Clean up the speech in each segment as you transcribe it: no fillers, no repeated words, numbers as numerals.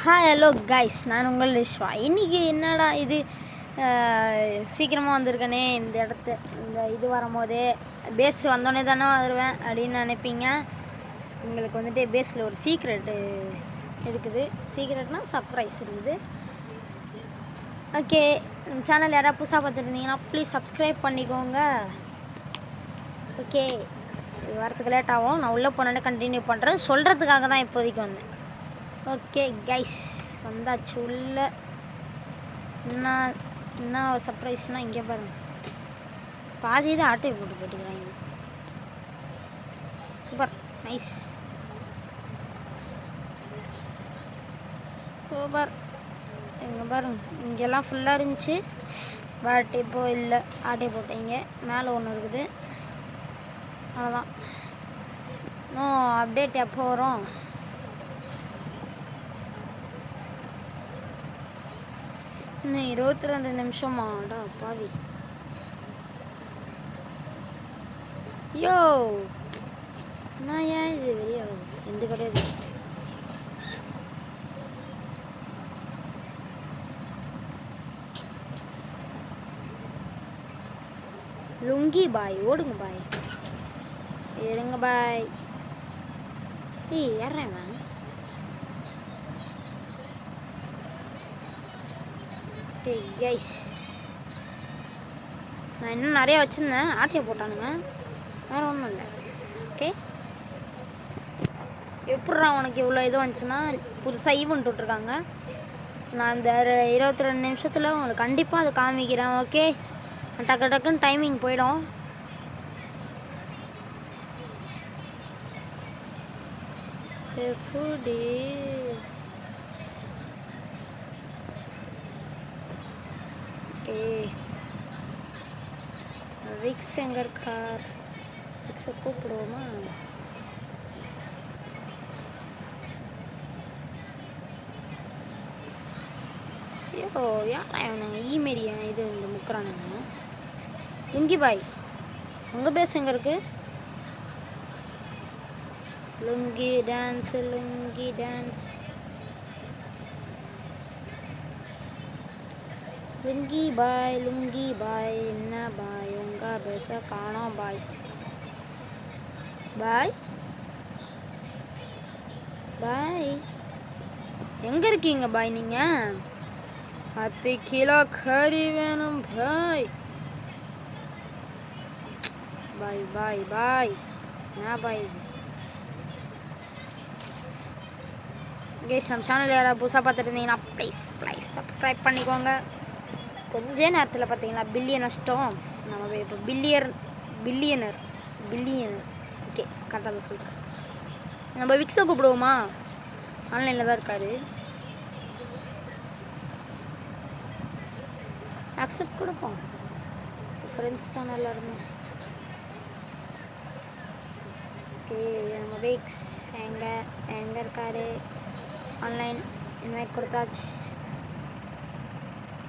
Hi hello guys, நான் உங்கள் விஸ்வா. இன்றைக்கி என்னடா இது சீக்கிரமாக வந்திருக்கனே இந்த இது வரும்போதே பேஸ் வந்தோடனே தானே வருவேன் அப்படின்னு நினைப்பீங்க. உங்களுக்கு வந்துட்டு பேஸில் ஒரு சீக்ரெட்டு இருக்குது. சீக்ரெட்னால் சர்ப்ரைஸ் இருக்குது. ஓகே, சேனல் யாராவது புதுசாக பார்த்துருந்தீங்கன்னா ப்ளீஸ் சப்ஸ்கிரைப் பண்ணிக்கோங்க. ஓகே, இது வரத்துக்கு லேட் ஆகும். நான் உள்ளே போனோன்னே கண்டினியூ பண்ணுறேன். சொல்கிறதுக்காக தான் இப்போதைக்கு வந்தேன். ஓகே கைஸ், வந்தாச்சு உள்ள. என்ன சர்ப்ரைஸ்னால் இங்கே பாருங்க, பாதி தான் ஆட்டோவை போட்டு போட்டுக்கிறாங்க. Super, nice, super. இங்கே பாருங்க, இங்கெல்லாம் ஃபுல்லாக இருந்துச்சு, பட் இப்போது இல்லை, ஆட்டோ போட்டீங்க. மேலே ஒன்று இருக்குது, அவ்வளோதான். இன்னும் அப்டேட் எப்போ வரும்? இன்னும் 22 நிமிஷமாடா பாவி. யோ, நான் ஏன் இது வெளியே ஆகுது? எந்த கிடையாது. லுங்கி பாய், ஓடுங்க பாய், இருங்க பாய். ஏய், ஏறேன். ஓகே கைஸ், நான் இன்னும் நிறையா வச்சுருந்தேன், ஆட்டையை போட்டானுங்க, வேறு ஒன்றும் இல்லை. ஓகே, எப்பட்றா உனக்கு இவ்வளோ இது வந்துச்சுன்னா, புதுசாக ஈவெண்ட் விட்ருக்காங்க. நான் அந்த 22 நிமிஷத்தில் உங்களுக்கு கண்டிப்பாக அதை காமிக்கிறேன். ஓகே, டக்கு டக்குன்னு டைமிங் போயிடும். எப்படி விக்ஸ் எங்கே இருக்கார்? விக்ஸை கூப்பிடுவோமா? ஐயோ, யாரா இவனுங்க ஈமேரியா இது இந்த முக்குறானுங்க. லுங்கி பாய், உங்கள் பேஸ் எங்கே இருக்கு? லுங்கி டான்ஸ், லுங்கி டான்ஸ், லுங்கி பாய், லுங்கி பாய். என்ன பாய், உங்கள் பேச காணோம் பாய். பாய் பாய், எங்கே இருக்கீங்க பாய்? நீங்கள் 10 கிலோ கறி வேணும் பாய். பாய் பாய் பாய், என்ன பாய்? கேஸ், நம்ம சேனல் யாராவது புதுசாக பார்த்துட்டு இருந்தீங்கன்னா ப்ளீஸ் சப்ஸ்கிரைப் பண்ணிக்கோங்க. கொஞ்ச நேரத்தில் பார்த்தீங்கன்னா பில்லியன் நஷ்டம். நம்ம இப்போ பில்லியனர். ஓகே, கரெக்டாக தான் சொல்கிறேன். நம்ம விக்ஸை கூப்பிடுவோமா? ஆன்லைனில் தான் இருக்காரு, அக்செப்ட் கொடுப்போம். ஃப்ரெண்ட்ஸ் தான் எல்லாருமே. ஓகே, நம்ம விக்ஸ் எங்கே இருக்காரு? ஆன்லைன் இன்வைட் கொடுத்தாச்சு.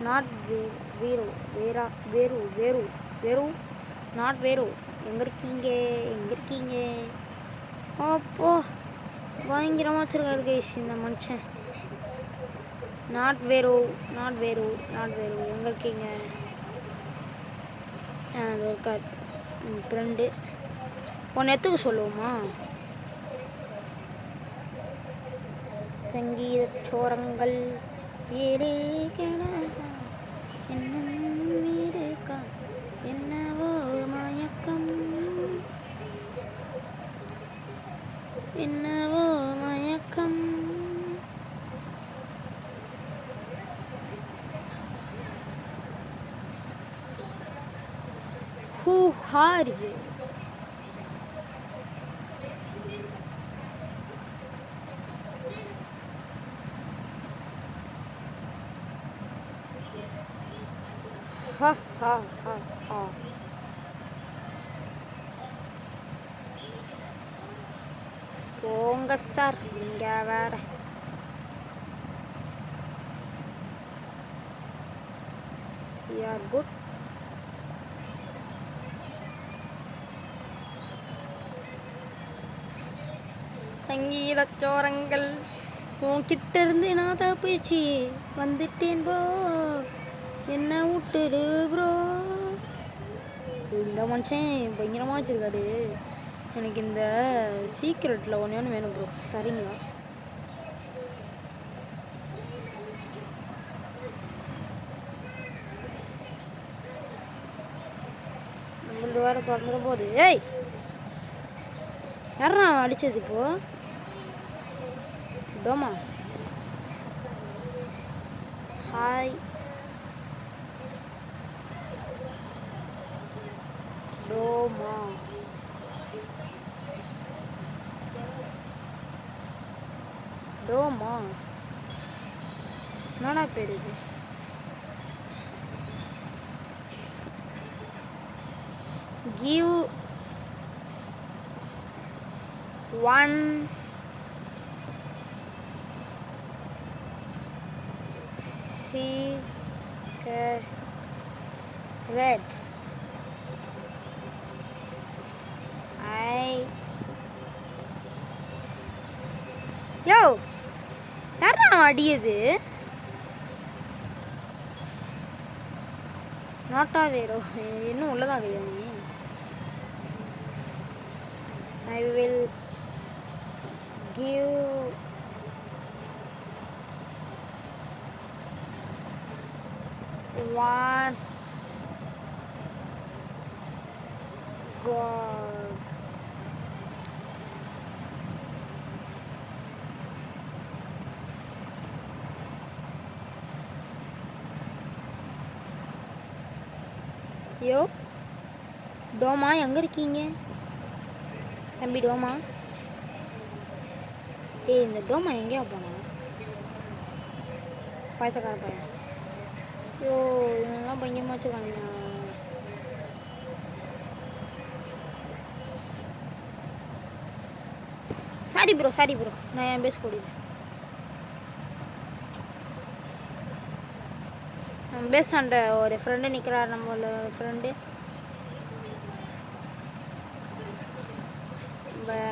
நாட் வேறு நாட் வேறு. எங்கே இருக்கீங்க? அப்போ பயங்கரமாக வச்சுருக்காரு கைஸ் இந்த மனுஷன். நாட் வேறு. எங்கே இருக்கீங்க? அது இருக்கார் ஃப்ரெண்டு. ஒன்று எத்துக்க சொல்லுவோமா? சங்கீத சோரங்கள் ஏழே கிடந்தா என்னும் இருக்கா, என்னவோ மயக்கம், என்னவோ மயக்கம். Who are you? Ha ha ha ha. போங்க சார், இங்கே வேற. You are good. சங்கீத சோரங்கள் உன்கிட்ட இருந்து நான் தப்பிச்சு வந்துட்டேன் ப்ரோ, என்ன விட்டுரு ப்ரோ. இந்த மனுஷன் பயங்கரமாக வச்சுருக்காரு. எனக்கு இந்த சீக்ரெட்டில் ஒன்று வேணும் ப்ரோ, தரீங்களா? நம்மளது வேறு தொடர்ந்து போகுது. ஏய், யாரா அடித்தது இப்போ? டோமா, ஹாய் டோமா. டோமா என்னடா பேர் இது? Give 1 secret. யோ, யாரா அடியது? நாட்டா வேறோ இன்னும் உள்ளதான் கிடையாது. நீ I will give one God. யோ டோமா, எங்கே இருக்கீங்க தம்பி? டோமா, ஏய் இந்த டோமா எங்கேயா போனா? பயத்தக்கார பையன். யோ இவங்கெல்லாம் பயங்கரமாக வச்சுருக்காங்க. சாரி ப்ரோ, நான் என் பேச கூடியது. நம்ம பேசாண்ட ஒரு ஃப்ரெண்டு நிற்கிறார், நம்மளோட ஃப்ரெண்டு.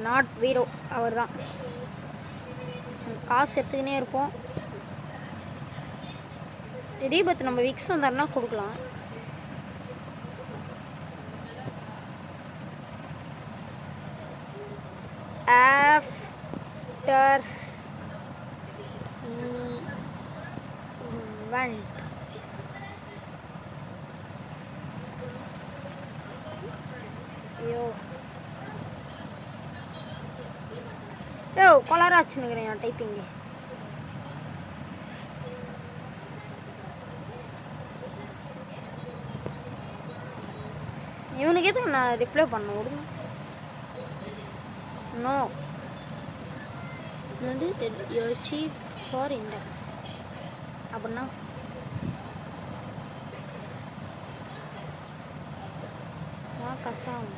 நாட் வீரோ அவர் தான். காசு எடுத்துக்கினே இருப்போம். தீபத்து நம்ம விக்ஸ் வந்தாருன்னா கொடுக்கலாம். ஆஃப்டர் ஈவென்ட் கொலராச்சுன்னுக்கிறேன் டைப்பிங்கு. இவனுக்கு எதுக்கு நான் ரிப்ளை பண்ண விடுங்க? நோ, இது வந்து சீப் ஃபார் இண்டெக்ஸ் அப்படின்னா கசாம்.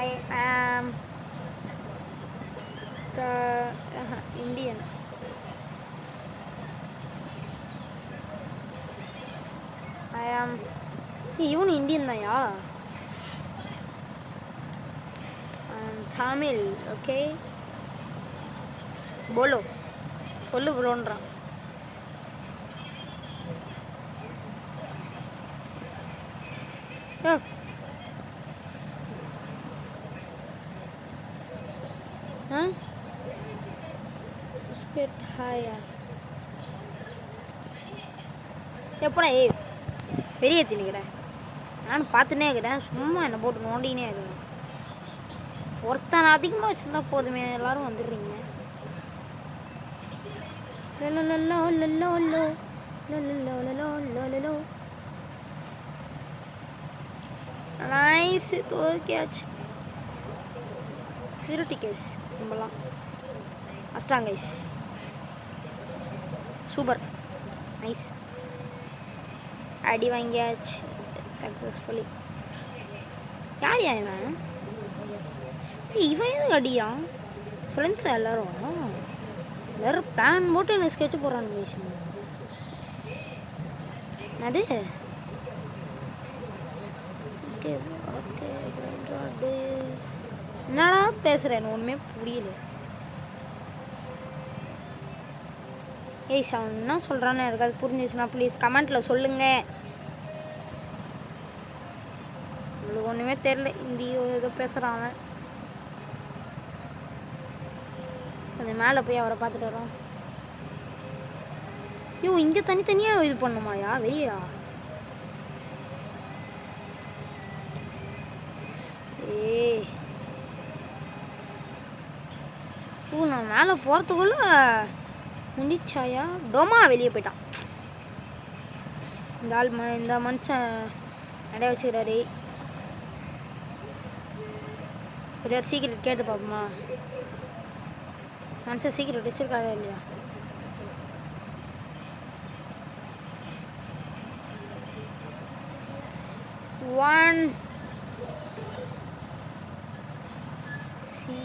I am the Indian. I am. இவனு இந்தியன் தான்யா. தமிழ். ஓகே, போலோ சொல்லு ப்ரோன்றான். ஹாயா எப்படா? ஏய் பெரிய திணிக்கிறேன். நானும் பார்த்துனே இருக்கிறேன், சும்மா என்னை போட்டு நோண்டினே இருக்கிறேன். ஒருத்தனை அதிகமாக வச்சுருந்தா போதுமே, எல்லாரும் வந்துடுறீங்க. நைஸ், தோக்கியாச்சு. திருட்டி கேஸ் நம்மலாம் அஷ்டாங்கைஸ். Super, nice. அடி வாங்கியாச்சு சக்ஸஸ்ஃபுல்லி. யார் இவன்? இவன் எதுக்கு அடியான்? ஃப்ரெண்ட்ஸா எல்லோரும் பிளான் போட்டு எனக்கு ஸ்கெட்ச் போடுறான்னு விஷயம். அது ஓகே ஓகே. என்னடா பேசுகிறேன் எனக்கு ஒன்றுமே புரியல. ஏய் அவன் என்ன சொல்கிறான்னு எனக்கு அது புரிஞ்சிச்சுன்னா ப்ளீஸ் கமெண்ட்டில் சொல்லுங்கள். உங்களுக்கு ஒன்றுமே தெரில, ஹிந்தியோ ஏதோ பேசுகிறான் அவன். கொஞ்சம் மேலே போய் அவரை பார்த்துட்டு வரோம். ஐயோ இங்கே தனித்தனியாக இது பண்ணுமாயா வெளியா? நான் மேலே போகிறதுக்குள்ள முடிச்சாயா? டோமா வெளியே போயிட்டான் இந்த ஆள். இந்த மனுஷன் நிறைய வச்சுக்கிறாரு. ஒரு சீக்கிரம் கேட்டு பார்ப்போமா? மனுஷன் சீக்கிரம் வச்சிருக்காரா இல்லையா? ஒன் சி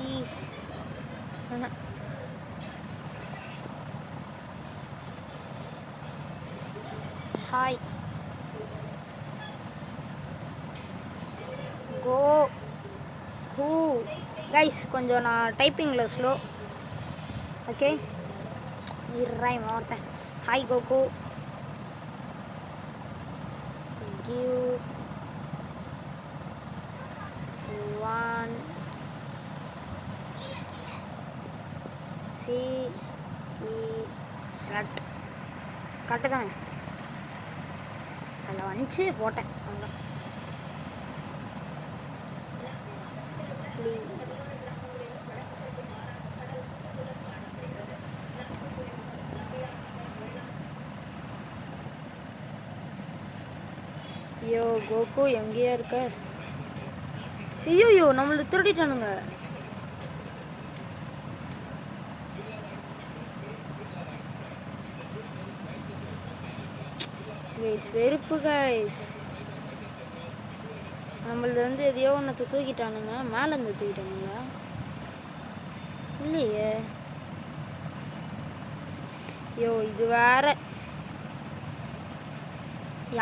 ஹாய் கோ கூ கைஸ். கொஞ்சம் நான் டைப்பிங்கில் ஸ்லோ. ஓகே இறாய் ஒருத்தன். ஹாய் கோகு கிவ் 1 சி கட் கட்டு தான் அதில் வந்துச்சு போட்டேன். அவ்வளோ ஐயோ கோகு எங்கேயா இருக்க? ஐயோ நம்மளை திருடிட்டானுங்க. கைஸ் வெறுப்பு கைஸ். நம்மளது வந்து எதையோ ஒன்றத்தை தூக்கிட்டானுங்க. மேலே இருந்து தூக்கிட்டானுங்களா இல்லையே? ஐயோ இது வேற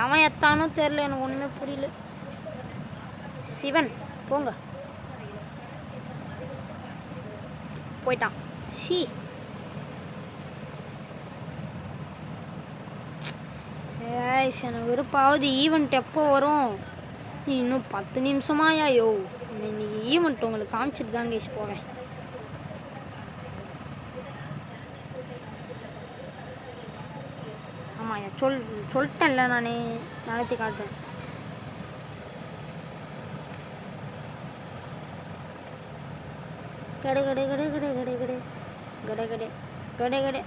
எவன் எத்தானும் தெரில, எனக்கு ஒன்றுமே புரியல. சிவன் போங்க போயிட்டான். சி எனக்கு வெறுப்பாவது. ஈவெண்ட் எப்போ வரும்? இன்னும் 10 நிமிஷமாயா? யோ இன்னைக்கு ஈவெண்ட் உங்களுக்கு காமிச்சிட்டு தான் கேஸ் போவேன். ஆமாம் சொல்லிட்டேன்ல நானே, நடத்தி காட்டுறேன். கடை கடை கடை கடை கடை கடை கடை கடை கடை கடை.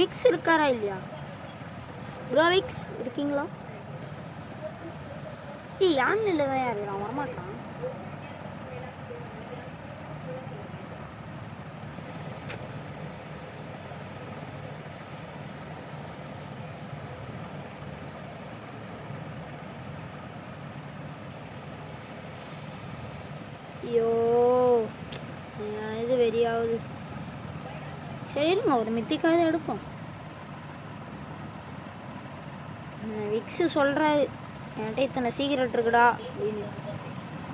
விக்ஸ் இருக்காரா இல்லையா ப்ரோ? விக்ஸ் இருக்கீங்களா? யான் இல்லை தான் யார் நான் வரமாட்டான். ஐயோ இது வெறியாகுது. சரி இருங்க ஒரு மித்திக்காவது எடுப்போம். விக்ஸு சொல்கிறாரு என்கிட்ட இத்தனை சீக்கிரட் இருக்குடா அப்படின்னு.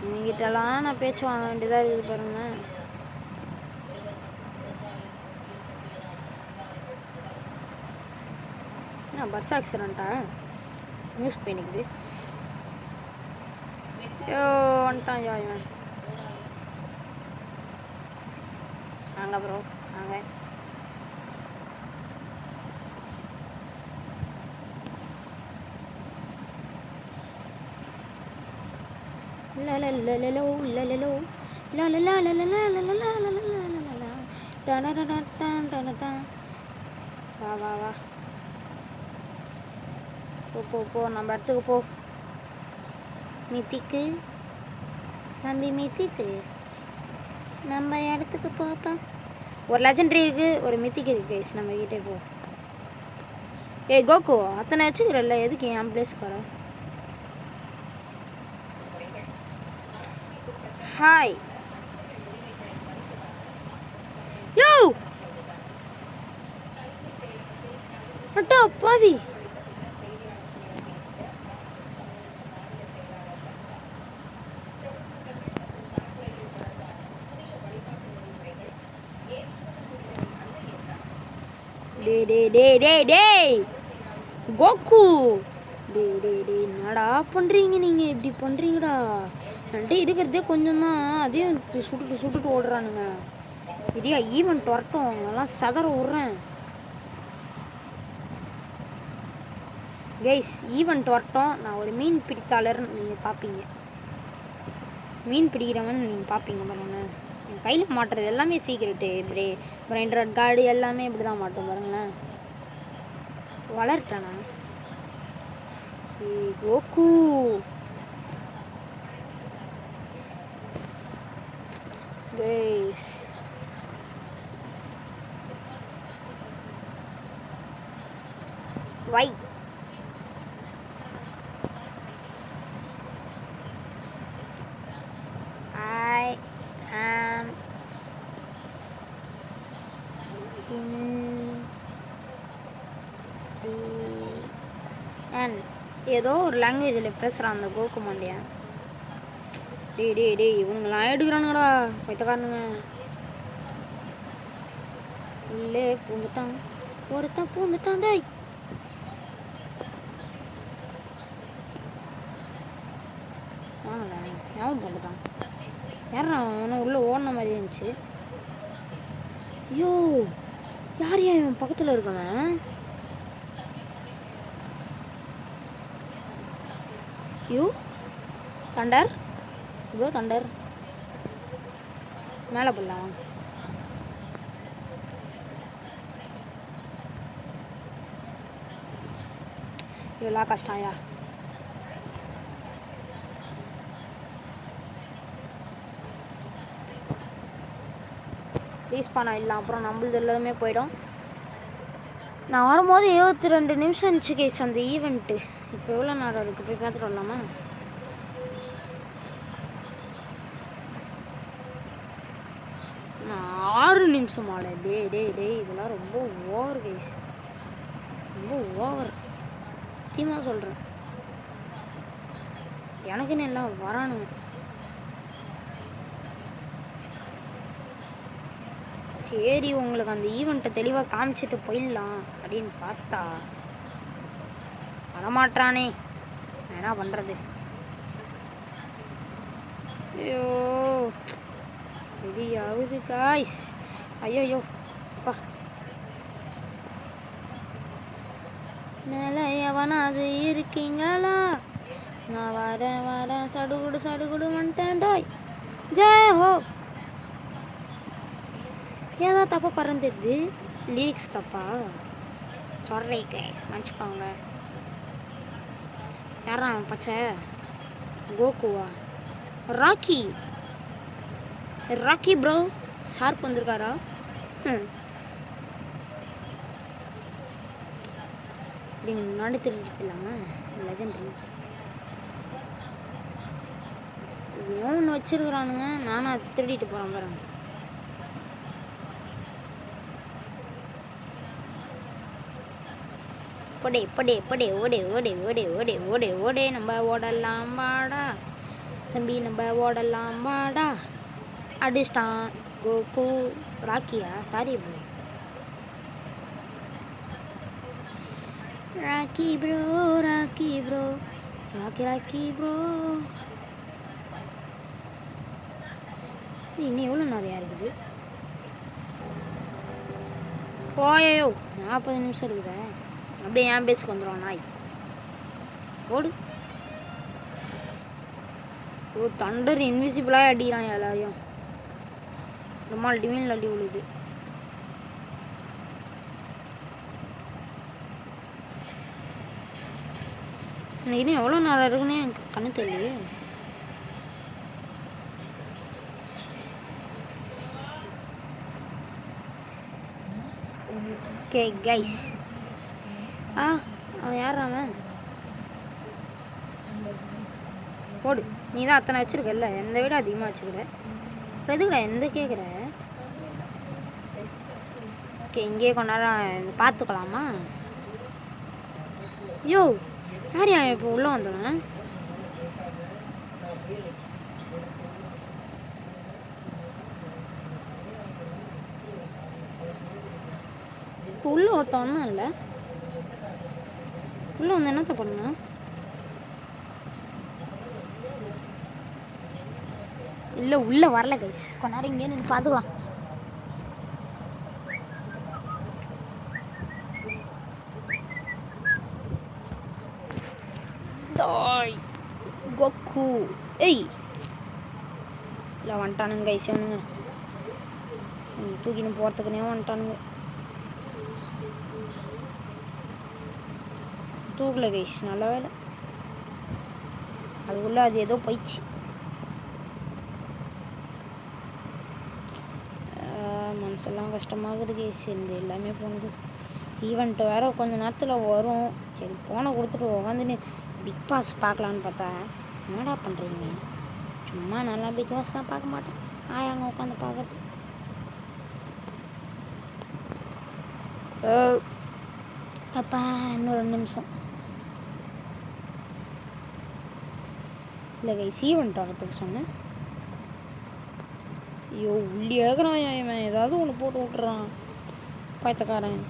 என்கிட்டலாம் நான் பேச்சு வாங்க வேண்டியதாக இருக்குது பாருங்க. என்ன பஸ் ஆக்சிடெண்ட்டா? நியூஸ் பண்ணிக்குது. ஐயோ வந்துட்டான் ஜாய்வன். வாங்க ப்ரோ வாங்க. வா வா வா போ போ போ நம்ம இடத்துக்கு போ. மித்திக்கு தம்பி மித்திக்கு நம்ம இடத்துக்கு போப்பா. ஒரு லெஜெண்டரி இருக்குது, ஒரு மித்திக்கு இருக்குது கைஸ். நம்ம கிட்டே போ. ஏய் கோகு அத்தனை வச்சுக்கிறல்ல, எதுக்கு என் பிளேஸ்க்கு வர? ஹாய் யோ அட்டா பாவி. டே டே டே டே டேய் கோகு, டே டே டே என்னடா பண்ணுறீங்க நீங்கள்? இப்படி பண்ணுறீங்கடா. என்கிட்ட இருக்கிறதே கொஞ்சம் தான், அதையும் சுட்டுட்டு சுட்டுட்டு ஓடுறானுங்க. இதையா ஈவெண்ட் வரட்டும், அதெல்லாம் சதற விட்றேன். கைஸ் ஈவெண்ட் வரட்டும், நான் ஒரு மீன் பிடித்தாளர்னு நீங்கள் பார்ப்பீங்க. மீன் பிடிக்கிறவன் நீங்கள் பார்ப்பீங்க பாருங்க. என் கையில் மாட்டுறது எல்லாமே சீக்கிரட்டு. பிரைண்டட் கார்டு எல்லாமே இப்படி தான் மாட்டோம் பாருங்களேன். வளர்ட்டானா கோகு? கைஸ் வை ஏதோ ஒரு லாங்குவேஜில் பேசுகிறான் அந்த கோகு மாண்டியா. டே டே டே இவனுங்களாம் எடுக்கிறானுங்கடா பைத்தக்காரனுங்க. உள்ளே பூந்துட்டான், ஒருத்தான் பூந்துட்டான். டேய் வாங்கல, எவன் பூந்துட்டான்? யாரா அவனும் உள்ளே ஓடின மாதிரி இருந்துச்சு. ஐயோ யார் இவன் பக்கத்தில் இருக்கவன்? யூ தண்டர் ப்ரோ, தண்டர் மேலே போடலாம். இதெல்லாம் கஷ்டம்யா. ரீஸ்பான் ஆகிடலாம், அப்புறம் நம்மளது எல்லாமே போயிடும். நான் வரும்போது 72 நிமிஷம் இருந்துச்சு கேஸ் அந்த ஈவெண்ட்டு. இப்போ எவ்வளோ நேரம் இருக்குது போய் பார்த்துட்டு வரலாமா? நான் 6 நிமிஷம் ஆட. டே டே டே இதெல்லாம் ரொம்ப ஓவர் கேஸ், ரொம்ப ஓவர். சத்தியமாக சொல்கிறேன், எனக்குன்னு எல்லாம் வரானுங்க. சரி உங்களுக்கு அந்த ஈவெண்ட்டை தெளிவாக காமிச்சிட்டு போயிடலாம் அப்படின்னு பார்த்தா வரமாட்டானே, என்ன பண்ணுறது? ஐயோ எதையாவது காய்ஸ். ஐயோ அப்பா, மேலே எவனாவது இருக்கீங்களா? நான் வரேன் சடுகுடு சடுகுடு வந்துட்டேன்டாய். ஜெய் ஹோ. ஏதோ தப்பா பறந்துடுது, லிரிக்ஸ் தப்பா. சாரி கைஸ் மன்னிச்சுக்கோங்க. யாரா பச்சை? கோகுவா? ராக்கி? ராக்கி ப்ரோ ஷார்ப் வந்திருக்காரா? நீங்கள் முன்னாடி திருடிட்டு போயிடலாமா? லெஜெண்டரி ஏதோ ஒன்று வச்சுருக்குறானுங்க, நானும் அதை திருடிட்டு போகிறேன் பாருங்க. படே படே படே ஓடே ஓடே ஓடே ஓடே ஓடே ஓடே நம்ம ஓடலாம் வாடா தம்பி, நம்ம ஓடலாம் வாடா. அடிச்சிட்டான் கோகு. ராக்கியா? Sorry bro, Rocky bro, Rocky bro, Rocky Rocky bro. இன்னும் எவ்வளோ நிறையா இருக்குது? போயோ 40 நிமிஷம் இருக்குதா? அப்படியே என் பேஸுக்கு வந்துடும் நாய். ஓடு. ஓ தண்டர் இன்விசிபிளாக அடிக்கிறான் எல்லாரையும். ரொம்ப டிவினில் அடி விழுது. இன்னும் எவ்வளோ நேரம் இருக்குன்னு எனக்கு கண்ணு தெரியலையே. ஓகே கைஸ், அவன் யார்? அவன் ஓடு. நீ தான் அத்தனை வச்சுருக்கல, எந்த விட அதிகமாக வச்சுருக்க. எதுக்குடா எந்த கேட்குற? ஓகே இங்கேயே கொஞ்ச நேரம் பார்த்துக்கலாமா? யோ யார் இப்போ உள்ளே வந்தவன்? உள்ளே ஒருத்தன் வந்தான் இல்லை, உள்ளே வந்து என்னத்த பண்ண? இல்லை உள்ளே வரல கைஸ், கொஞ்ச நேரம் இங்கே நின்று பார்த்துக்கலாம். கோகு ஏய் இல்லை வந்துட்டானுங்க கைஸ், அவனுங்க தூக்கின்னு போகிறதுக்குனே வந்துட்டானுங்க. தூக்கல கைஸ், நல்ல வேலை. அதுக்குள்ளே அது ஏதோ போயிடுச்சு. மனசெல்லாம் கஷ்டமாகுது கைஸ், இந்த எல்லாமே போனது. ஈவெண்ட்டு வேறு கொஞ்சம் நேரத்தில் வரும். சரி ஃபோனை கொடுத்துட்டு உட்காந்துன்னு பிக் பாஸ் பார்க்கலான்னு பார்த்தா, என்னடா பண்ணுறீங்க? சும்மா நல்லா பிக் பாஸ் தான் பார்க்க மாட்டேன், அங்கே உட்காந்து பார்க்குறது. அப்பா இன்னும் 2 நிமிஷம். இல்லை கைஸ், ஈவெண்ட் வரத்துக்கு சொன்னேன். ஐயோ உள்ளியாகிறான் இவன், ஏதாவது ஒன்று போட்டு விட்டுறான் பாய்த்தக்காரன்.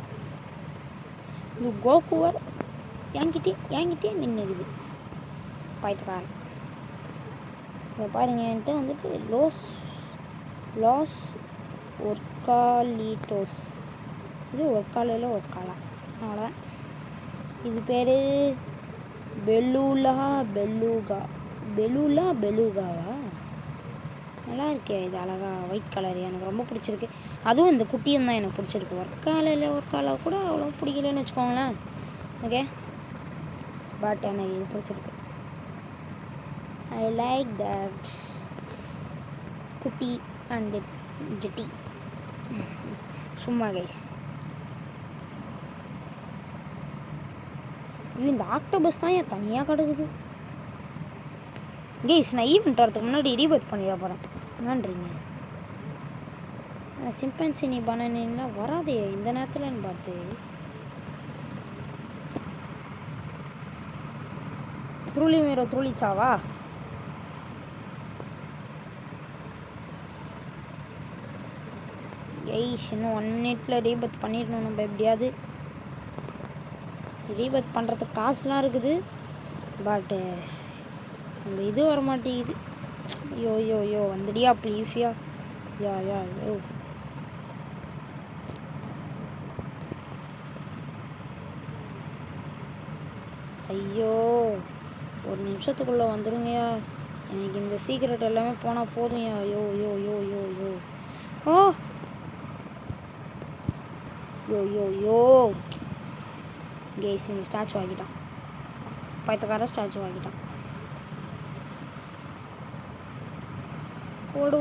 இந்த கோகுவர் என்கிட்டே நின்றுக்குது பாய்த்தக்காரன். இதை பாருங்க, என்கிட்ட வந்துட்டு லாஸ் ஒர்க்காலிட்டோஸ். இது ஒர்க்காலில் ஒர்க்காலா, அவ்வளோதான். இது பேர் பெலூகாவா? நல்லா இருக்கே இது, அழகா ஒயிட் கலர், எனக்கு ரொம்ப பிடிச்சிருக்கு. அதுவும் இந்த குட்டியும் தான் எனக்கு பிடிச்சிருக்கு. ஒர்க்காலா கூட அவ்வளோ பிடிக்கலன்னு வச்சுக்கோங்களேன். ஓகே, பட் எனக்கு இது பிடிச்சிருக்கு. ஐ லைக் தட் குட்டி அண்ட் ஜெட்டி. சும்மா கைஸ், இந்த ஆக்டோபஸ் தான் ஏன் தனியாக கிடக்குது கைஸ். நான் ஈவெண்ட் வரதுக்கு முன்னாடி ரீபர்த் பண்ணிட போகிறேன். என்னன்றீங்க? சிம்பன்சி நீ பண்ணனா வராதே இந்த நேரத்துலன்னு பார்த்து. துருளிச்சாவா? கைஸ் இன்னும் 1 மினிட்ல ரீபர்த் பண்ணிடணும். நம்ம எப்படியாவது ரீபர்த் பண்ணுறதுக்கு காசுலாம் இருக்குது, பட்டு அந்த இது வர மாட்டேங்குது. யோ வந்துடியா ப்ளீஸியா? யோ ஐயோ 1 நிமிஷத்துக்குள்ளே வந்துடுங்கயா. எனக்கு இந்த சீக்ரெட் எல்லாமே போனால் போதும்யா. யோ கேஸ் ஸ்டாச்சு ஆகிட்டான், பைத்தக்கார ஸ்டாச்சு ஆகிட்டான். ஓடு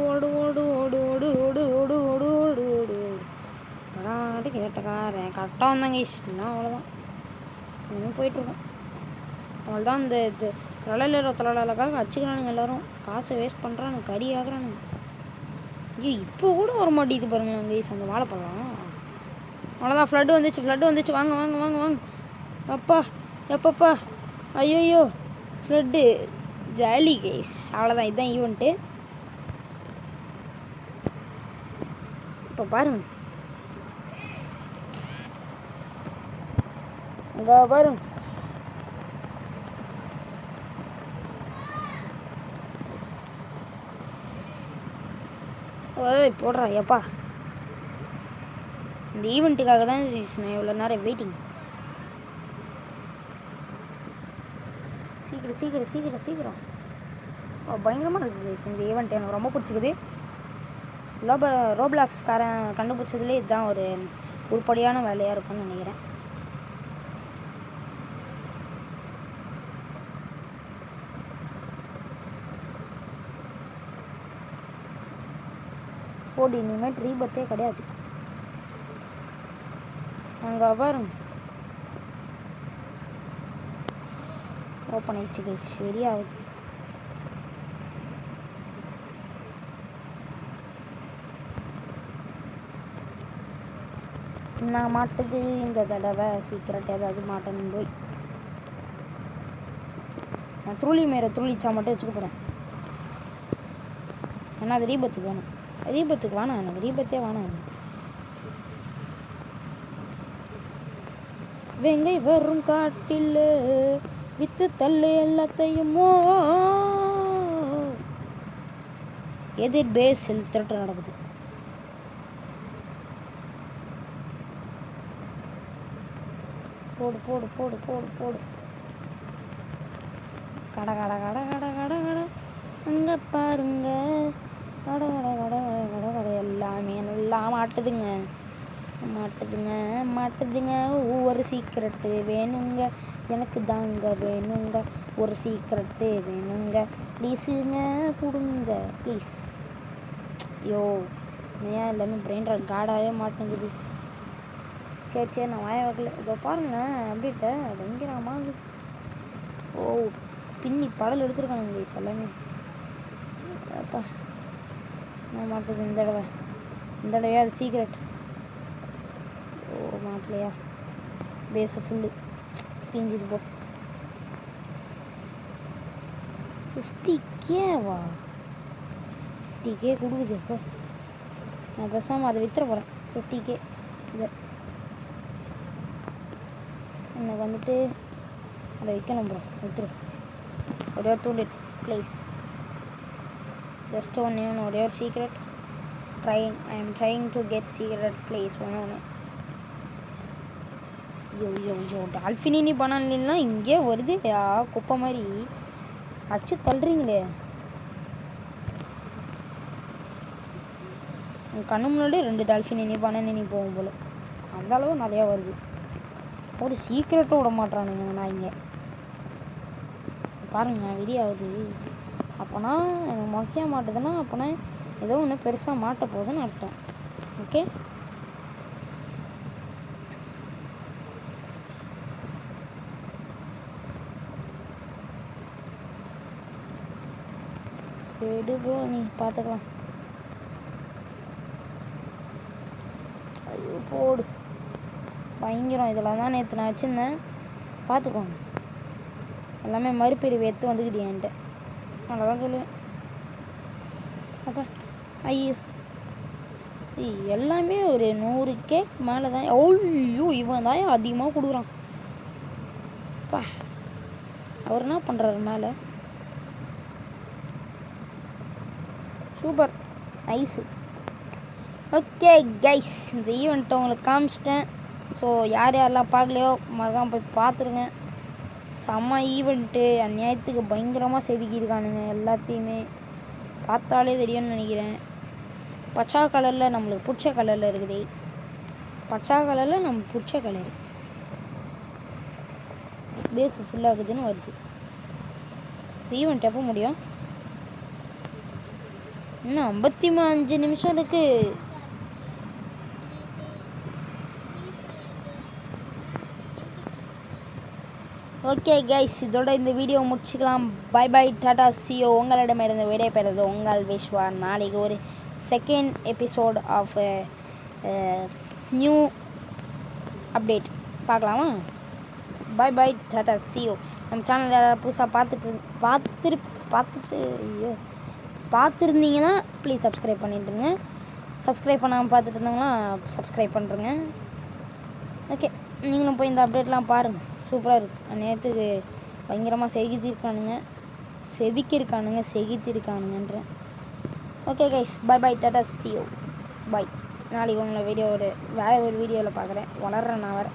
அடாது கேட்டக்காரன் கரெக்டாக வந்தாங்க கைஸ். இல்லை அவ்வளோதான், இன்னும் போயிட்டுருக்கோம். அவள்தான் இந்த தொழிலாளர்களுக்காக அடிச்சுக்கிறானுங்க எல்லோரும். காசை வேஸ்ட் பண்ணுறானுங்க, கறி ஆகுறானுங்க. இப்போ கூட வர மாட்டேங்குது பாருங்க கைஸ் அந்த வாழைப்பழம். அவ்வளோதான், ஃப்ளட்டு வந்துச்சு. வாங்க. அப்பா எப்பப்பா, ஐயோ ஃப்ளட்டு ஜாலி கைஸ். அவ்வளோதான், இதுதான் ஈவெண்ட்டு. இப்போ பாருங்க, அங்கே பாருங்க. ஓய் போடுறா எப்பா. இந்த ஈவெண்ட்டுக்காக தான் நான் இவ்வளோ நேரம் வெயிட்டிங். சீக்கிரம் பயங்கரமாக இருக்குது இந்த ஈவெண்ட். எனக்கு ரொம்ப பிடிச்சிக்குது. ரோப்ளாக்ஸ்காரன் கண்டுபிடிச்சதுலேயே இதுதான் ஒரு உருப்படியான வேலையாக இருக்கும்னு நினைக்கிறேன். போடி இனிமேல் ரீபத்தே கிடையாது. அங்கே பாருங்க, ஓப்பன் ஆயிடுச்சு கைஸ், வெளியாகுது. நான் மாட்டுது இந்த தடவை சீக்கிரட் ஏதாவது மாட்டணும் போய். நான் துருளிச்சா மட்டும் வச்சுக்க போகிறேன். ஏன்னா அது ரீபத்துக்கு வேணும். எனக்கு ரீபத்தே வேணாம். வெங்கை வரும் காட்டில் வித்து தள்ளு எல்லாத்தையுமோ. எதிர் பேஸில் திருட்டு நடக்குது. போடு போடு போடு போடு போடு. கட கட கட கட கட கட அங்கே பாருங்க. கட கட கட கட கட எல்லாமே நல்லா மாட்டுதுங்க மாட்டுதுங்க மாட்டுதுங்க. ஒவ்வொரு சீக்கிரட்டு வேணுங்க எனக்கு தாங்க வேணுங்க. ஒரு சீக்கிரட்டு வேணுங்க ப்ளீஸுங்க கொடுங்க ப்ளீஸ். ஐயோ ஏன் எல்லாமே பிரெயின் காடாகவே மாட்டேங்குது. சரி சரி நான் வாய வைக்கல. இதோ பாருங்க அப்படின்ட்டு பயங்கரமாகுது. ஓ பின்னி படல் எடுத்துருக்கானுங்க எல்லாமே. அப்பா நான் மாட்டுது இந்த தடவையா அது சீக்ரெட். ஓ மாட்டலையா பேஸை ஃபுல்லு கிஞ்சிது போ. 50Kவா? 50K கொடுக்குது எப்போ? நான் பேசாமல் அதை வித்துற போகிறேன். 50K இது எனக்கு வந்துட்டு அதை விற்கணும் ப்ரோ. வித்துரு. ஒரே ஒரு தூண்டு ப்ளீஸ். ஜஸ்ட் ஒன்று ஒரே ஒரு secret. I am trying to get secret please. ஒன்று ஐயோ டால்ஃபினி பண்ணலாம் இங்கே வருது குப்பை மாதிரி அடிச்சு தள்ளுறீங்களே. கண்ணு முன்னாடி 2 டால்ஃபினி பண்ணி போகும் போல் அந்த அளவு நிறையா வருது. ஒரு சீக்கிரட்டும் விட மாட்டானுங்க. நான் இங்கே பாருங்க வெளியாகுது. அப்போனா எனக்கு மொக்கையாக மாட்டுதுன்னா அப்போனா ஏதோ ஒன்று பெருசாக மாட்ட போகுதுன்னு அர்த்தம். ஓகே விடு ப்ரோ நீ பார்த்துக்கலாம். ஐயோ போடு பயங்கரம். இதெல்லாம் தான் நேற்று நான் வச்சுருந்தேன் பார்த்துக்கோங்க. எல்லாமே மறுபிரிவு எடுத்து வந்துக்குது என்கிட்ட. அவ்வளோதான் சொல்லுவேன். அப்பா ஐயோ எல்லாமே ஒரு 100K மேலே தான். ஐயோ இவன் தான் அதிகமாக கொடுக்குறான். அப்பா அவர் என்ன பண்ணுறாரு மேலே? Super nice. ஓகே கைஸ் இந்த ஈவெண்ட்டை உங்களுக்கு காமிச்சிட்டேன். ஸோ யார் யாரெல்லாம் பார்க்கலையோ மறக்காமல் போய் பார்த்துருங்க. செம்ம ஈவெண்ட்டு அந்நியாயத்துக்கு பயங்கரமாக செதுக்கியிருக்கானுங்க. எல்லாத்தையுமே பார்த்தாலே தெரியும்னு நினைக்கிறேன். பச்சா கலரில் நம்மளுக்கு பிடிச்ச கலரில் இருக்குது. பச்சா கலரில் நம்மளுக்கு பிடிச்ச கலரு பேஸ் ஃபுல்லாகுதுன்னு வருது. ஈவெண்ட் எப்போ முடியும்? இன்னும் 55 நிமிஷம் இருக்குது. ஓகே கைஸ் இதோட இந்த வீடியோ முடிச்சுக்கலாம். Bye bye tata ciao. உங்களிடமிருந்து விடைபெறுவது உங்கள் விஸ்வா. நாளைக்கு ஒரு second episode of new update பார்க்கலாமா? Bye bye tata ciao. நம்ம சேனல் யாராவது புதுசாக பார்த்துருந்தீங்கன்னா ப்ளீஸ் சப்ஸ்கிரைப் பண்ணிட்டுருங்க. சப்ஸ்கிரைப் பண்ணாமல் பார்த்துட்டு இருந்தீங்கன்னா சப்ஸ்கிரைப் பண்ணுறேங்க. ஓகே நீங்களும் போய் இந்த அப்டேட்லாம் பாருங்கள். சூப்பராக இருக்குது. நேற்றுக்கு பயங்கரமாக செதுக்கியிருக்கானுங்கன்றேன். Okay guys bye bye tata ciao. Bye. நாளைக்கு உங்களை வேறு ஒரு வீடியோவில் பார்க்குறேன். வளர்கிறேன் நான் வேறு.